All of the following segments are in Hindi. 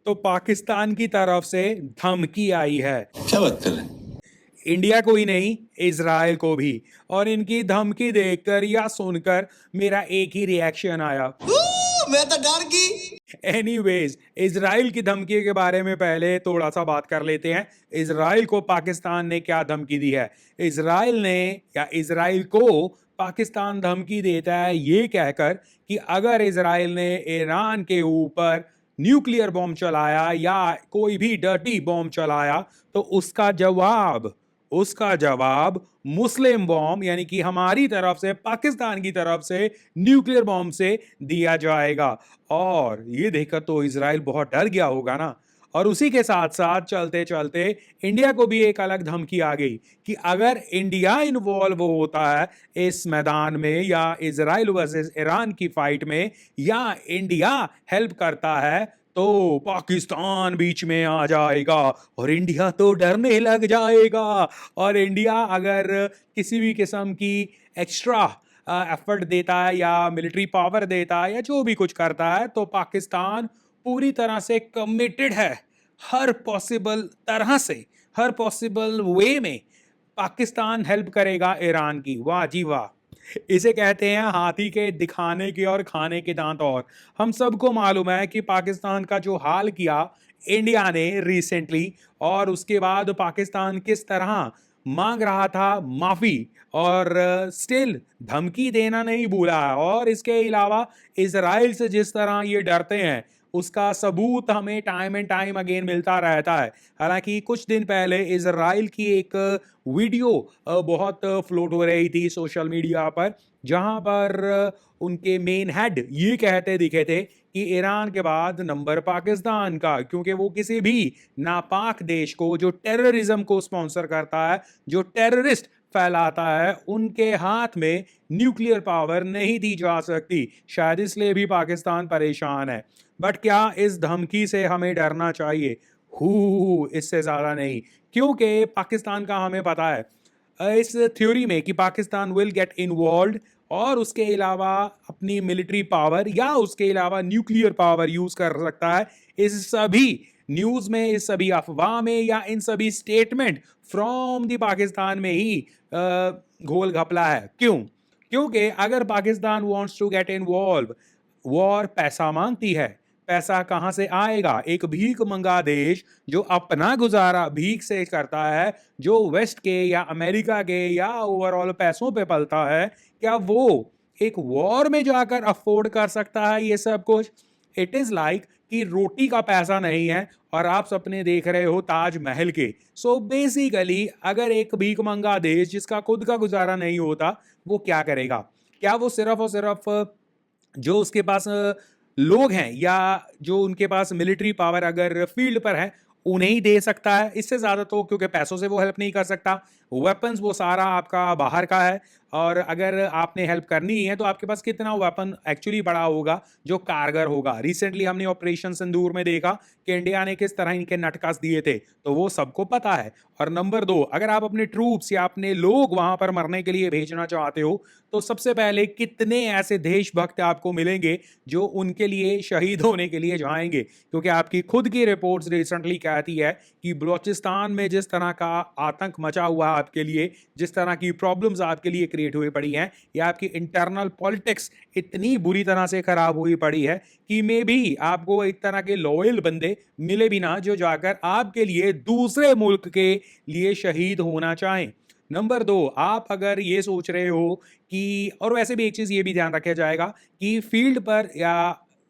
तो पाकिस्तान की तरफ से धमकी आई है। क्या बात कर रहे हैं? इंडिया को ही नहीं, इजराइल को भी। और इनकी धमकी देखकर या सुनकर मेरा एक ही रिएक्शन आया। मैं तो डर गई। एनीवेज, इजराइल की धमकी के बारे में पहले थोड़ा सा बात कर लेते हैं। इजराइल को पाकिस्तान ने क्या धमकी दी है। इजराइल ने या इजराइल को पाकिस्तान धमकी देता है ये कहकर कि अगर इजराइल ने ईरान के ऊपर न्यूक्लियर बॉम्ब चलाया या कोई भी डर्टी बॉम्ब चलाया तो उसका जवाब मुस्लिम बॉम्ब यानी कि हमारी तरफ से, पाकिस्तान की तरफ से न्यूक्लियर बॉम्ब से दिया जाएगा। और ये देखकर तो इजराइल बहुत डर गया होगा ना। और उसी के साथ साथ चलते चलते इंडिया को भी एक अलग धमकी आ गई कि अगर इंडिया इन्वॉल्व होता है इस मैदान में या इजराइल वर्सेस ईरान की फाइट में, या इंडिया हेल्प करता है तो पाकिस्तान बीच में आ जाएगा और इंडिया तो डरने लग जाएगा। और इंडिया अगर किसी भी किस्म की एक्स्ट्रा एफर्ट देता है या मिलिट्री पावर देता है या जो भी कुछ करता है तो पाकिस्तान पूरी तरह से कमिटेड है। हर पॉसिबल तरह से, हर पॉसिबल वे में पाकिस्तान हेल्प करेगा ईरान की। वाह जी वाह। इसे कहते हैं हाथी के दिखाने के और खाने के दांत। और हम सबको मालूम है कि पाकिस्तान का जो हाल किया इंडिया ने रिसेंटली, और उसके बाद पाकिस्तान किस तरह मांग रहा था माफी, और स्टिल धमकी देना नहीं भूला। और इसके अलावा इजराइल से जिस तरह ये डरते हैं उसका सबूत हमें टाइम एंड टाइम अगेन मिलता रहता है। हालांकि कुछ दिन पहले इजराइल की एक वीडियो बहुत फ्लोट हो रही थी सोशल मीडिया पर, जहां पर उनके मेन हेड ये कहते दिखे थे कि ईरान के बाद नंबर पाकिस्तान का, क्योंकि वो किसी भी नापाक देश को जो टेररिज्म को स्पॉन्सर करता है, जो टेररिस्ट फैलाता है, उनके हाथ में न्यूक्लियर पावर नहीं दी जा सकती। शायद इसलिए भी पाकिस्तान परेशान है। बट क्या इस धमकी से हमें डरना चाहिए? इससे ज्यादा नहीं, क्योंकि पाकिस्तान का हमें पता है इस थ्योरी में कि पाकिस्तान विल गेट इन्वॉल्व, और उसके अलावा अपनी मिलिट्री पावर या उसके अलावा न्यूक्लियर पावर यूज कर सकता है। इस सभी न्यूज में, इस सभी अफवाह में या इन सभी स्टेटमेंट फ्रॉम द पाकिस्तान में ही घोल घपला है। क्यों? क्योंकि अगर Pakistan wants to get involve, war पैसा मांगती है। पैसा कहां से आएगा? एक भीख मंगा देश जो अपना गुजारा भीख से करता है, जो वेस्ट के या अमेरिका के या ओवरऑल पैसों पे पलता है, क्या वो एक वॉर में जाकर अफोर्ड कर सकता है ये सब कुछ? इट इज लाइक कि रोटी का पैसा नहीं है और आप सपने देख रहे हो ताजमहल के। सो बेसिकली अगर एक भीख मंगा देश जिसका खुद का गुजारा नहीं होता, वो क्या करेगा? क्या वो सिर्फ और सिर्फ जो उसके पास लोग हैं या जो उनके पास मिलिट्री पावर अगर फील्ड पर है उन्हें ही दे सकता है? इससे ज्यादा तो क्योंकि पैसों से वो हेल्प नहीं कर सकता। वेपन्स वो सारा आपका बाहर का है, और अगर आपने हेल्प करनी है तो आपके पास कितना वेपन एक्चुअली पड़ा होगा जो कारगर होगा। रिसेंटली हमने ऑपरेशन सिंदूर में देखा कि इंडिया ने किस तरह इनके नटकास दिए थे, तो वो सबको पता है। और नंबर दो, अगर आप अपने ट्रूप्स या अपने लोग वहां पर मरने के लिए भेजना चाहते हो तो सबसे पहले कितने ऐसे देशभक्त आपको मिलेंगे जो उनके लिए शहीद होने के लिए जाएंगे? क्योंकि आपकी खुद की रिपोर्ट्स रिसेंटली कहती है कि बलूचिस्तान में जिस तरह का आतंक मचा हुआ है आपके लिए, जिस तरह की प्रॉब्लम्स आपके लिए क्रिएट हुई पड़ी हैं, या आपकी इंटरनल पॉलिटिक्स इतनी बुरी तरह से खराब हुई पड़ी है कि मे भी आपको एक तरह के लॉयल बंदे मिले भी ना जो जाकर आपके लिए दूसरे मुल्क के लिए शहीद होना चाहें। नंबर दो, आप अगर ये सोच रहे हो कि, और वैसे भी एक चीज ये भी ध्यान रखा जाएगा कि फील्ड पर या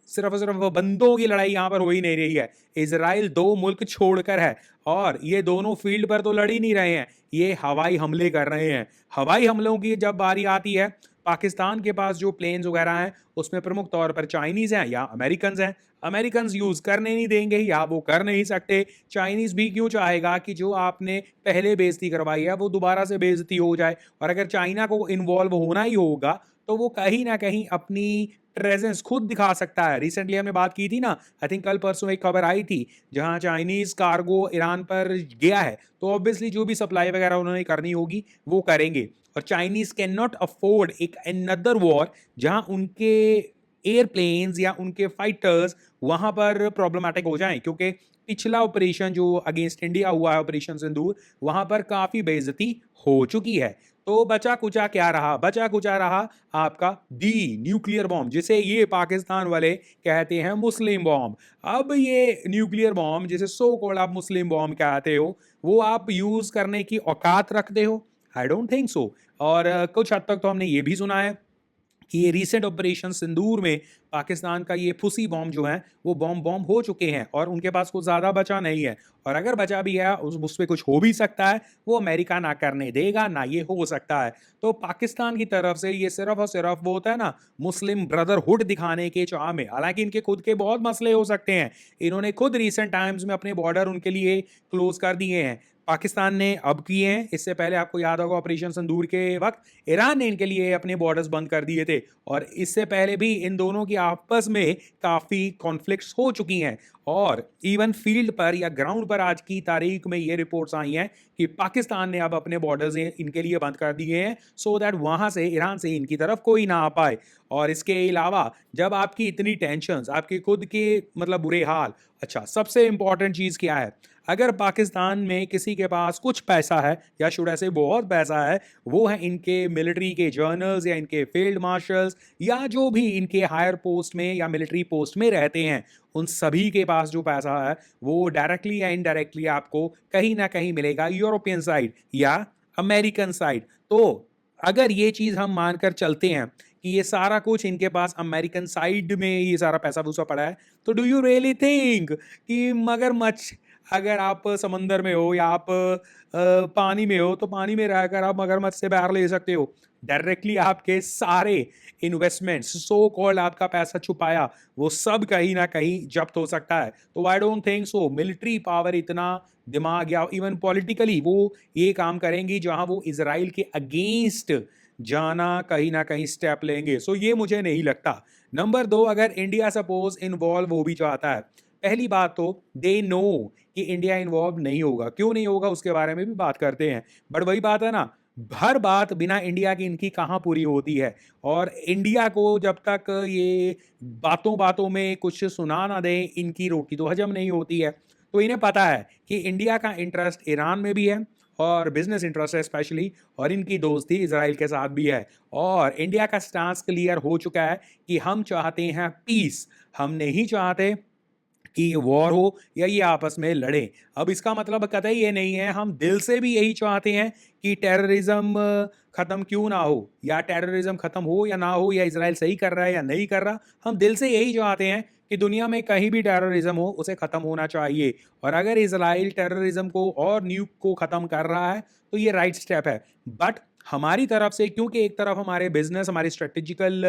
सिर्फ और सिर्फ बंदों की लड़ाई यहां पर हो ही नहीं रही है। इजराइल दो मुल्क छोड़कर है और ये दोनों फील्ड पर तो लड़ ही नहीं रहे हैं, ये हवाई हमले कर रहे हैं। हवाई हमलों की जब बारी आती है, पाकिस्तान के पास जो प्लेन्स वगैरह हैं उसमें प्रमुख तौर पर चाइनीज हैं या अमेरिकन हैं। अमेरिकन यूज करने नहीं देंगे या वो कर नहीं सकते। चाइनीज भी क्यों चाहेगा कि जो आपने पहले बेइज्जती करवाई है वो दोबारा से बेइज्जती हो जाए? और अगर चाइना को इन्वॉल्व होना ही होगा तो वो कहीं ना कहीं अपनी प्रेजेंस खुद दिखा सकता है। रिसेंटली हमने बात की थी ना, आई थिंक कल परसों एक खबर आई थी जहां चाइनीज कार्गो ईरान पर गया है, तो ऑब्वियसली जो भी सप्लाई वगैरह उन्होंने करनी होगी वो करेंगे। और चाइनीज कैन नॉट अफोर्ड एक अनदर वॉर जहां उनके एयरप्लेन्स या उनके फाइटर्स वहाँ पर प्रॉब्लमैटिक हो जाएँ, क्योंकि पिछला ऑपरेशन जो अगेंस्ट इंडिया हुआ है, ऑपरेशन सिंदूर, वहाँ पर काफ़ी बेइज़्ज़ती हो चुकी है। तो बचा-कुचा क्या रहा? बचा-कुचा रहा आपका डी न्यूक्लियर बॉम्ब, जिसे ये पाकिस्तान वाले कहते हैं मुस्लिम बॉम्ब। अब ये न्यूक्लियर बॉम्ब, जिसे सो कॉल्ड आप मुस्लिम बॉम्ब कहते हो, वो आप यूज़ करने की औकात रखते हो? I don't think so. और कुछ हद तक तो हमने ये भी सुना है कि ये रीसेंट ऑपरेशन सिंदूर में पाकिस्तान का ये फुसी बॉम्ब जो है वो बॉम्ब बॉम्ब हो चुके हैं और उनके पास कुछ ज़्यादा बचा नहीं है। और अगर बचा भी है उस पे कुछ हो भी सकता है, वो अमेरिका ना करने देगा, ना ये हो सकता है। तो पाकिस्तान की तरफ से ये सिर्फ और सिर्फ वो होता है ना, मुस्लिम ब्रदरहुड दिखाने के चाह में, हालांकि इनके खुद के बहुत मसले हो सकते हैं। इन्होंने खुद रिसेंट टाइम्स में अपने बॉर्डर उनके लिए क्लोज कर दिए हैं। पाकिस्तान ने अब किए हैं, इससे पहले आपको याद होगा ऑपरेशन सिंदूर के वक्त ईरान ने इनके लिए अपने बॉर्डर्स बंद कर दिए थे। और इससे पहले भी इन दोनों की आपस में काफ़ी कॉन्फ्लिक्ट्स हो चुकी हैं। और इवन फील्ड पर या ग्राउंड पर आज की तारीख में ये रिपोर्ट्स आई हैं कि पाकिस्तान ने अब अपने बॉर्डर्स इनके लिए बंद कर दिए हैं, सो दैट वहाँ से, ईरान से इनकी तरफ कोई ना आ पाए। और इसके अलावा जब आपकी इतनी टेंशन्स, आपके खुद के मतलब बुरे हाल, अच्छा सबसे इंपॉर्टेंट चीज़ क्या है? अगर पाकिस्तान में किसी के पास कुछ पैसा है, या शुड ऐसे बहुत पैसा है, वो है इनके मिलिट्री के जर्नल्स या इनके फील्ड मार्शल्स या जो भी इनके हायर पोस्ट में या मिलिट्री पोस्ट में रहते हैं, उन सभी के पास जो पैसा है वो डायरेक्टली या इनडायरेक्टली आपको कहीं ना कहीं मिलेगा यूरोपियन साइड या अमेरिकन साइड। तो अगर ये चीज़ हम मानकर चलते हैं कि ये सारा कुछ इनके पास अमेरिकन साइड में ये सारा पैसा वूसा पड़ा है, तो डू यू रियली थिंक कि मगरमच्छ, अगर आप समंदर में हो या आप पानी में हो, तो पानी में रहकर आप मगरमच्छ से बाहर ले सकते हो? डायरेक्टली आपके सारे इन्वेस्टमेंट्स, सो कॉल्ड आपका पैसा छुपाया, वो सब कहीं ना कहीं जब्त हो सकता है। तो I don't think so military power इतना दिमाग या इवन पॉलिटिकली वो ये काम करेंगी जहां वो इसराइल के अगेंस्ट जाना कहीं ना कहीं स्टेप लेंगे। सो ये मुझे नहीं लगता। नंबर दो, अगर इंडिया सपोज इन्वॉल्व हो भी चाहता है, पहली बात तो दे नो कि इंडिया इन्वॉल्व नहीं होगा। क्यों नहीं होगा उसके बारे में भी बात करते हैं, बट वही बात है ना, हर बात बिना इंडिया की इनकी कहाँ पूरी होती है। और इंडिया को जब तक ये बातों बातों में कुछ सुना ना दे, इनकी रोटी तो हजम नहीं होती है। तो इन्हें पता है कि इंडिया का इंटरेस्ट ईरान में भी है, और बिजनेस इंटरेस्ट है स्पेशली, और इनकी दोस्ती इसराइल के साथ भी है। और इंडिया का स्टांस क्लियर हो चुका है कि हम चाहते हैं पीस, हम नहीं चाहते कि ये वॉर हो या ये आपस में लड़ें। अब इसका मतलब कतई ये नहीं है, हम दिल से भी यही चाहते हैं कि टेररिज्म ख़त्म क्यों ना हो, या टेररिज्म ख़त्म हो या ना हो, या इज़राइल सही कर रहा है या नहीं कर रहा, हम दिल से यही चाहते हैं कि दुनिया में कहीं भी टेररिज्म हो उसे ख़त्म होना चाहिए। और अगर इज़राइल टेररिज्म को और न्यूक को ख़त्म कर रहा है तो ये राइट स्टेप है। बट हमारी तरफ से, क्योंकि एक तरफ हमारे बिजनेस, हमारे स्ट्रेटेजिकल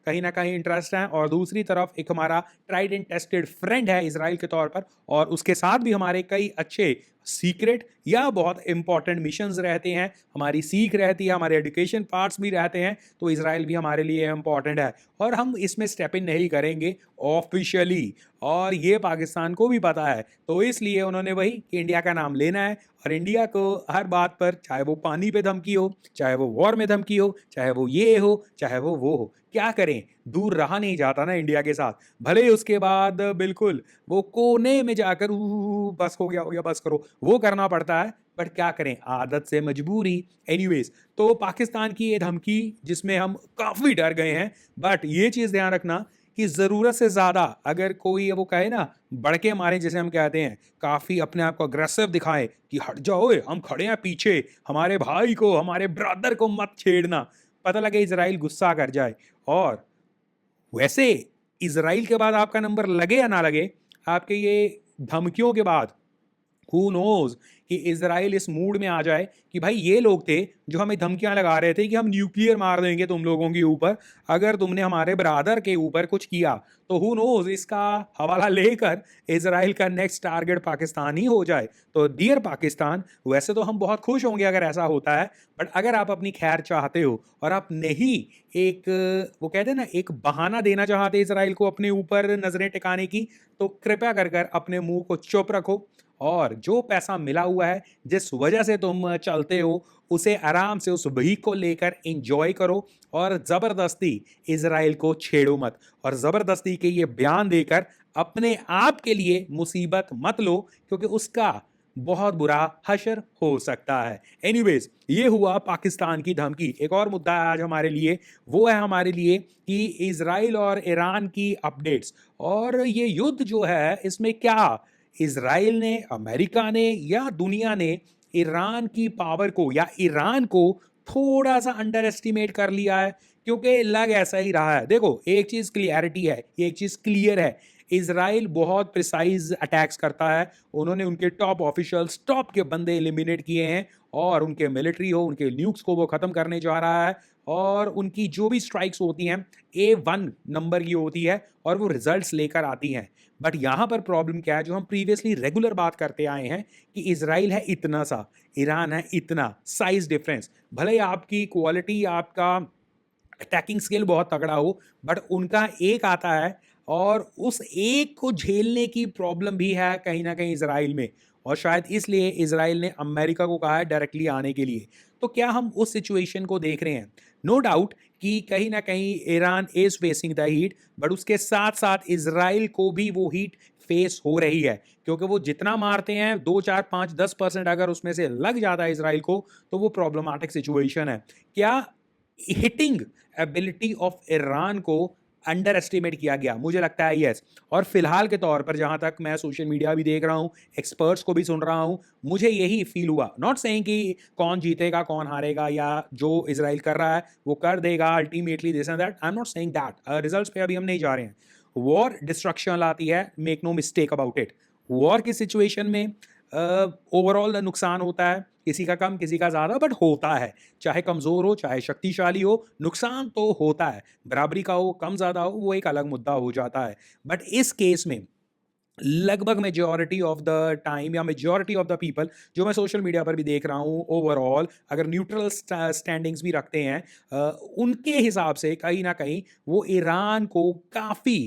कहीं ना कहीं इंटरेस्ट हैं, और दूसरी तरफ एक हमारा ट्राइड एंड टेस्टेड फ्रेंड है इसराइल के तौर पर, और उसके साथ भी हमारे कई अच्छे सीक्रेट या बहुत इंपॉर्टेंट मिशंस रहते हैं, हमारी सीख रहती है, हमारे एजुकेशन पार्ट्स भी रहते हैं, तो इसराइल भी हमारे लिए इंपॉर्टेंट है। और हम इसमें स्टेप इन नहीं करेंगे ऑफिशियली, और ये पाकिस्तान को भी पता है। तो इसलिए उन्होंने वही कि इंडिया का नाम लेना है, और इंडिया को हर बात पर, चाहे वो पानी पे धमकी हो, चाहे वो वॉर में धमकी हो, चाहे वो ये हो, चाहे वो हो, क्या करें, दूर रहा नहीं जाता ना इंडिया के साथ। भले ही उसके बाद बिल्कुल वो कोने में जाकर बस हो गया बस करो, वो करना पड़ता है, बट क्या करें, आदत से मजबूरी। एनीवेज, तो पाकिस्तान की ये धमकी जिसमें हम काफ़ी डर गए हैं, बट ये चीज़ ध्यान रखना कि ज़रूरत से ज़्यादा अगर कोई वो कहे ना, बढ़ के मारे जैसे हम कहते हैं, काफ़ी अपने आप को अग्रेसिव दिखाए कि हट जाओ, हम खड़े हैं पीछे, हमारे भाई को, हमारे ब्रदर को मत छेड़ना, पता लगे इजराइल गुस्सा कर जाए। और वैसे इजराइल के बाद आपका नंबर लगे या ना लगे, आपके ये धमकियों के बाद हु नोज कि इजराइल इस मूड में आ जाए कि भाई ये लोग थे जो हमें धमकियां लगा रहे थे कि हम न्यूक्लियर मार देंगे तुम लोगों के ऊपर अगर तुमने हमारे ब्रादर के ऊपर कुछ किया। तो हु नोज इसका हवाला लेकर इजराइल का नेक्स्ट टारगेट पाकिस्तान ही हो जाए। तो डियर पाकिस्तान, वैसे तो हम बहुत खुश होंगे अगर ऐसा होता है, बट अगर आप अपनी खैर चाहते हो और आप नहीं एक, वो कहते हैं ना, एक बहाना देना चाहते इसराइल को अपने ऊपर नजरें टिकाने की, तो कृपया कर कर अपने मुंह को चुप रखो और जो पैसा मिला हुआ है, जिस वजह से तुम चलते हो, उसे आराम से उस व्हीक को लेकर एंजॉय करो और ज़बरदस्ती इज़राइल को छेड़ो मत और ज़बरदस्ती के ये बयान देकर अपने आप के लिए मुसीबत मत लो क्योंकि उसका बहुत बुरा हशर हो सकता है। एनीवेज, ये हुआ पाकिस्तान की धमकी। एक और मुद्दा है आज हमारे लिए, वो है हमारे लिए कि इज़राइल और ईरान की अपडेट्स और ये युद्ध जो है इसमें क्या इज़राइल ने, अमेरिका ने या दुनिया ने ईरान की पावर को या ईरान को थोड़ा सा अंडर एस्टिमेट कर लिया है, क्योंकि लग ऐसा ही रहा है। देखो, एक चीज़ क्लियरिटी है, एक चीज़ क्लियर है, इज़राइल बहुत प्रिसाइज अटैक्स करता है। उन्होंने उनके टॉप ऑफिशियल्स, टॉप के बंदे एलिमिनेट किए हैं और उनके मिलिट्री हो, उनके न्यूक्स को वो ख़त्म करने जा रहा है और उनकी जो भी स्ट्राइक्स होती हैं A1 नंबर की होती है और वो रिजल्ट्स लेकर आती हैं। बट यहाँ पर प्रॉब्लम क्या है, जो हम प्रीवियसली रेगुलर बात करते आए हैं कि इज़राइल है इतना सा, ईरान है इतना, साइज डिफरेंस। भले ही आपकी क्वालिटी, आपका अटैकिंग स्किल बहुत तगड़ा हो, बट उनका एक आता है और उस एक को झेलने की प्रॉब्लम भी है कहीं ना कहीं इजराइल में, और शायद इसलिए इजराइल ने अमेरिका को कहा है डायरेक्टली आने के लिए। तो क्या हम उस सिचुएशन को देख रहे हैं? नो डाउट कि कहीं ना कहीं Iran is facing the heat, but उसके साथ साथ इजराइल को भी वो हीट फेस हो रही है, क्योंकि वो जितना मारते हैं 2 4 5 10% अगर उसमें से लग जाता है इजराइल को, तो वो प्रॉब्लमेटिक सिचुएशन है। क्या हिटिंग एबिलिटी ऑफ ईरान को अंडर एस्टिमेट किया गया? मुझे लगता है यस। और फिलहाल के तौर पर जहां तक मैं सोशल मीडिया भी देख रहा हूं, एक्सपर्ट्स को भी सुन रहा हूं, मुझे यही फील हुआ। नॉट सेइंग कि कौन जीतेगा कौन हारेगा या जो इजराइल कर रहा है वो कर देगा ultimately this and that, I am not saying that. Results पे अभी हम नहीं जा रहे हैं। वॉर डिस्ट्रक्शन लाती है, make no mistake about it. War की सिचुएशन में ओवरऑल नुकसान होता है, किसी का कम किसी का ज़्यादा, बट होता है। चाहे कमज़ोर हो चाहे शक्तिशाली हो, नुकसान तो होता है। बराबरी का हो कम ज़्यादा हो वो एक अलग मुद्दा हो जाता है। बट इस केस में लगभग मेजॉरिटी ऑफ द टाइम या मेजॉरिटी ऑफ द पीपल जो मैं सोशल मीडिया पर भी देख रहा हूँ, ओवरऑल अगर न्यूट्रल स्टैंडिंग्स भी रखते हैं, उनके हिसाब से कहीं ना कहीं वो ईरान को काफ़ी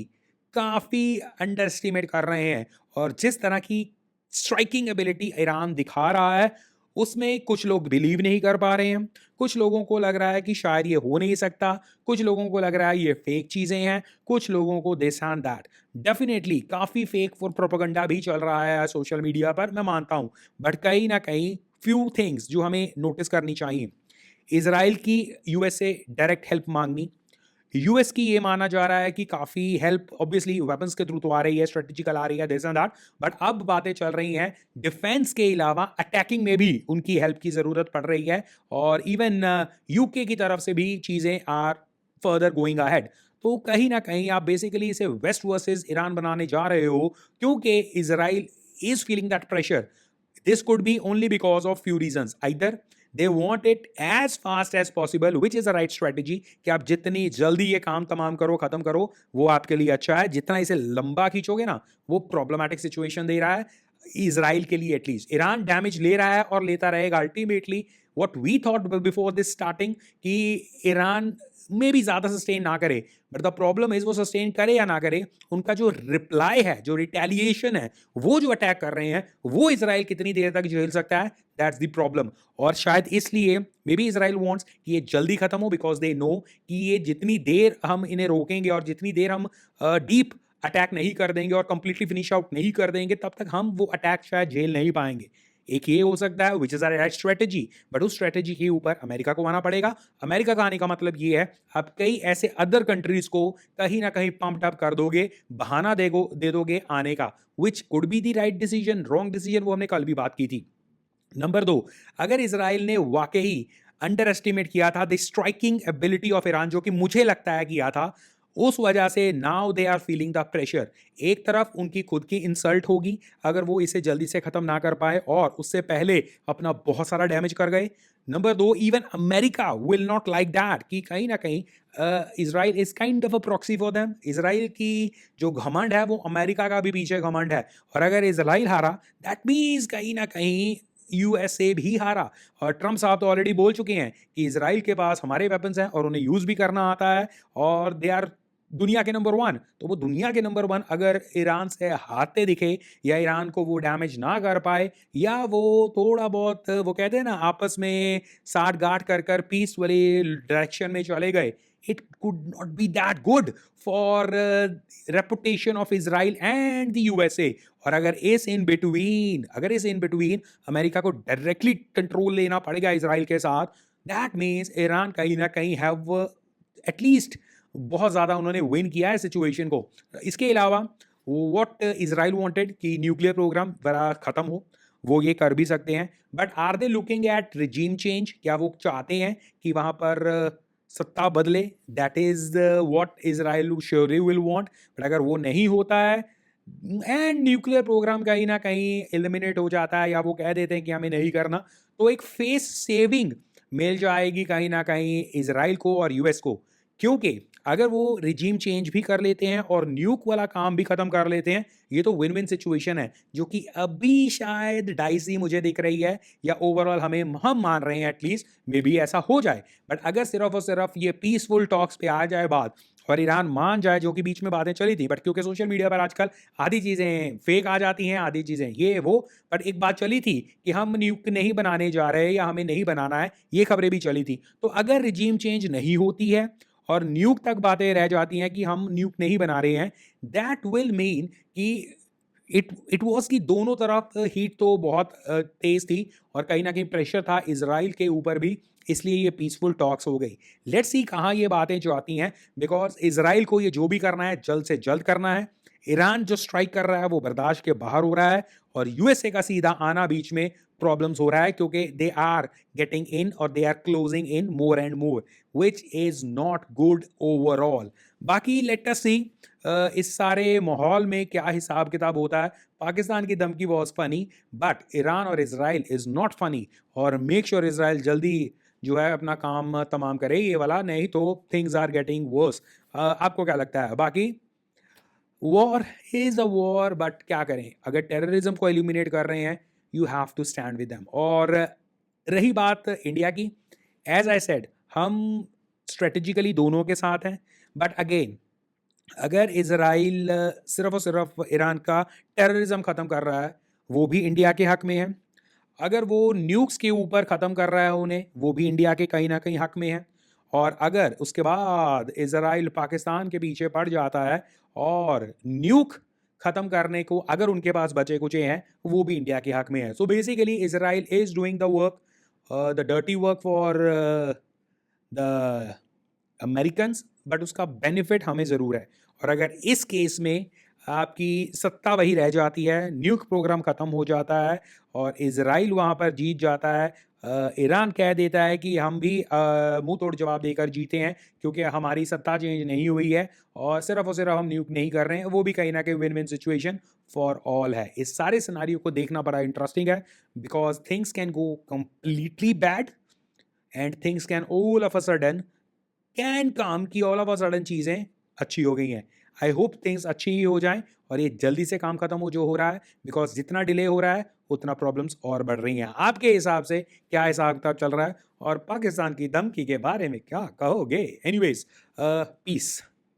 काफ़ी अंडर एस्टिमेट कर रहे हैं। और जिस तरह की स्ट्राइकिंग एबिलिटी ईरान दिखा रहा है, उसमें कुछ लोग बिलीव नहीं कर पा रहे हैं, कुछ लोगों को लग रहा है कि शायद ये हो नहीं सकता, कुछ लोगों को लग रहा है ये फेक चीज़ें हैं, कुछ लोगों को दिस एंड दैट। डेफिनेटली काफ़ी फेक फॉर प्रोपेगेंडा भी चल रहा है सोशल मीडिया पर, मैं मानता हूँ। बट कहीं ना कहीं फ्यू थिंग्स जो हमें नोटिस करनी चाहिए। इसराइल की यूएसए डायरेक्ट हेल्प मांगनी, यूएस की ये माना जा रहा है कि काफ़ी हेल्प ऑब्वियसली वेपन्स के थ्रू तो आ रही है, स्ट्रेटेजिकल आ रही है, दिस एंड दैट, बट अब बातें चल रही हैं डिफेंस के अलावा अटैकिंग में भी उनकी हेल्प की ज़रूरत पड़ रही है। और इवन यूके की तरफ से भी चीज़ें आर फर्दर गोइंग अहेड। तो कहीं ना कहीं आप बेसिकली इसे वेस्ट वर्सेस ईरान बनाने जा रहे हो, क्योंकि Israel is feeling that pressure. This could be only because of few reasons. Either they want it as fast as possible, which is the right strategy, कि आप जितनी जल्दी ये काम तमाम करो, खत्म करो, वो आपके लिए अच्छा है। जितना इसे लंबा खींचोगे ना, वो प्रॉब्लमेटिक सिचुएशन दे रहा है इजराइल के लिए। एटलीस्ट ईरान डैमेज ले रहा है और लेता रहेगा ultimately. What we thought before this starting कि ईरान में भी ज़्यादा सस्टेन ना करे, बट द प्रॉब्लम इज वो सस्टेन करे या ना करे, उनका जो रिप्लाई है, जो रिटेलिएशन है, वो जो अटैक कर रहे हैं, वो इसराइल कितनी देर तक झेल सकता है, दैट्स द प्रॉब्लम। और शायद इसलिए मे बी इसराइल वांट्स कि ये जल्दी खत्म हो, बिकॉज दे नो कि ये जितनी देर हम इन्हें रोकेंगे और जितनी देर हम डीप अटैक नहीं कर देंगे और कंप्लीटली फिनिश आउट नहीं कर देंगे, तब तक हम वो अटैक शायद झेल नहीं पाएंगे। एक ये हो सकता है which is right strategy, but उस स्ट्रेटेजी के ऊपर अमेरिका को आना पड़ेगा। अमेरिका का आने का मतलब ये है आप कई ऐसे अदर कंट्रीज को कहीं ना कहीं पंप्ड अप कर दोगे, बहाना दे दोगे आने का, which could be the right decision, wrong decision, वो हमने कल भी बात की थी। नंबर 2, अगर इसराइल ने वाकई अंडर एस्टिमेट किया था the striking ability of Iran, जो कि मुझे लगता है किया था, उस वजह से now they are feeling the pressure. एक तरफ उनकी खुद की इंसल्ट होगी अगर वो इसे जल्दी से ख़त्म ना कर पाए और उससे पहले अपना बहुत सारा डैमेज कर गए। Number 2, even America will not like that कि कहीं ना कहीं Israel is kind of a proxy for them. Israel की जो घमंड है वो अमेरिका का भी पीछे घमंड है, और अगर इसराइल हारा दैट मीन्स कहीं ना कहीं यूएसए भी हारा। और ट्रम्प साहब तो ऑलरेडी बोल चुके हैं कि इसराइल के पास हमारे वेपन्स हैं और उन्हें यूज़ भी करना आता है, और दे आर दुनिया के नंबर 1, तो वो दुनिया के नंबर 1 अगर ईरान से हारते दिखे या ईरान को वो डैमेज ना कर पाए या वो थोड़ा बहुत वो कहते हैं ना आपस में साठ-गाँठ कर पीस वाली डायरेक्शन में चले गए, it could not be that good for reputation of Israel and the USA. और अगर इस इन बिटवीन अमेरिका को डायरेक्टली कंट्रोल लेना पड़ेगा इज़राइल के साथ, दैट मीन्स ईरान कहीं न कहीं हैव एटलीस्ट बहुत ज़्यादा उन्होंने विन किया है सिचुएशन को। इसके अलावा व्हाट इज़राइल वांटेड कि न्यूक्लियर प्रोग्राम ज़रा ख़त्म हो, वो ये कर भी सकते हैं। But are they looking at regime change? क्या वो चाहते हैं कि वहाँ पर सत्ता बदले? That is what Israel surely will want. But अगर वो नहीं होता है एंड न्यूक्लियर प्रोग्राम कहीं न कहीं एलिमिनेट हो जाता है या वो कह देते हैं कि हमें नहीं करना, तो एक फेस सेविंग मिल जाएगी कहीं न कहीं इज़राइल को और यूएस को। क्योंकि अगर वो रिजीम चेंज भी कर लेते हैं और न्यूक वाला काम भी खत्म कर लेते हैं, ये तो विन विन सिचुएशन है, जो कि अभी शायद डाइसी मुझे दिख रही है या ओवरऑल हम मान रहे हैं एटलीस्ट मे बी ऐसा हो जाए। बट अगर सिर्फ और सिर्फ ये पीसफुल टॉक्स पे आ जाए बात और ईरान मान जाए, जो कि बीच में बातें चली थी, बट क्योंकि सोशल मीडिया पर आजकल आधी चीज़ें फेक आ जाती हैं, आधी चीज़ें ये वो, बट एक बात चली थी कि हम न्यूक नहीं बनाने जा रहे या हमें नहीं बनाना है, ये खबरें भी चली थी। तो अगर रिजीम चेंज नहीं होती है और न्यूक तक बातें रह जाती हैं कि हम न्यूक नहीं बना रहे हैं, दैट विल मीन कि इट वाज़ कि दोनों तरफ हीट तो बहुत तेज़ थी और कहीं न कहीं प्रेशर था इज़राइल के ऊपर भी, इसलिए ये पीसफुल टॉक्स हो गई। लेट्स सी कहाँ ये बातें जो आती हैं, बिकॉज़ इज़राइल को ये जो भी करना है, जल्द से जल्द करना है। ईरान जो स्ट्राइक कर रहा है, वो बर्दाश्त के बाहर हो रहा है और यूएसए का सीधा आना बीच में प्रॉब्लम्स हो रहा है, क्योंकि दे आर गेटिंग इन और they are closing in more and more, which is not good overall. बाकी लेट अस सी इस सारे माहौल में क्या हिसाब-किताब होता है। पाकिस्तान की धमकी वाज़ फनी, बट ईरान और इज़राइल इज़ नॉट फनी और मेक श्योर इज़राइल जल्दी जो है अपना काम तमाम करे ये वाला, नहीं तो थिंग्स आर गेटिंग वर्स। आपको क्या लगता है? बाकी war is a war, but क्या करें, अगर टेररिज्म को एलिमिनेट कर रहे हैं, you have to stand with them. और रही बात इंडिया की, एज़ आई सेड हम स्ट्रेटेजिकली दोनों के साथ हैं, बट अगेन अगर इज़राइल सिर्फ़ और सिर्फ़ ईरान का टेररिज़्म ख़त्म कर रहा है, वो भी इंडिया के हक़ में है। अगर वो न्यूक्स के ऊपर ख़त्म कर रहा है उन्हें, वो भी इंडिया के कहीं न कहीं हक़ में है। और अगर उसके बाद इज़राइल पाकिस्तान के पीछे पड़ जाता है और न्यूक ख़त्म करने को अगर उनके पास बचे-कुचे हैं, वो भी इंडिया के हक़ में है। So basically Israel is doing the work, the dirty work for the Americans, but उसका बेनिफिट हमें ज़रूर है। और अगर इस केस में आपकी सत्ता वही रह जाती है, न्यूक प्रोग्राम ख़त्म हो जाता है और इज़राइल वहाँ पर जीत जाता है, ईरान कह देता है कि हम भी मुँह तोड़ जवाब देकर जीते हैं क्योंकि हमारी सत्ता चेंज नहीं हुई है और सिर्फ़ हम न्यूक नहीं कर रहे हैं, वो भी कहीं न कहीं विन-विन सिचुएशन फॉर ऑल है। इस सारे सिनेरियो को देखना बड़ा इंटरेस्टिंग है, because things can go completely bad and things can all of a sudden can come कि ऑल ऑफ अ सडन चीज़ें अच्छी हो गई हैं। आई होप थिंग्स अच्छी ही हो जाएँ और ये जल्दी से काम खत्म हो जो हो रहा है, बिकॉज़ जितना डिले हो रहा है उतना प्रॉब्लम्स और बढ़ रही हैं। आपके हिसाब से क्या हिसाब-किताब चल रहा है और पाकिस्तान की धमकी के बारे में क्या कहोगे? Anyways piece.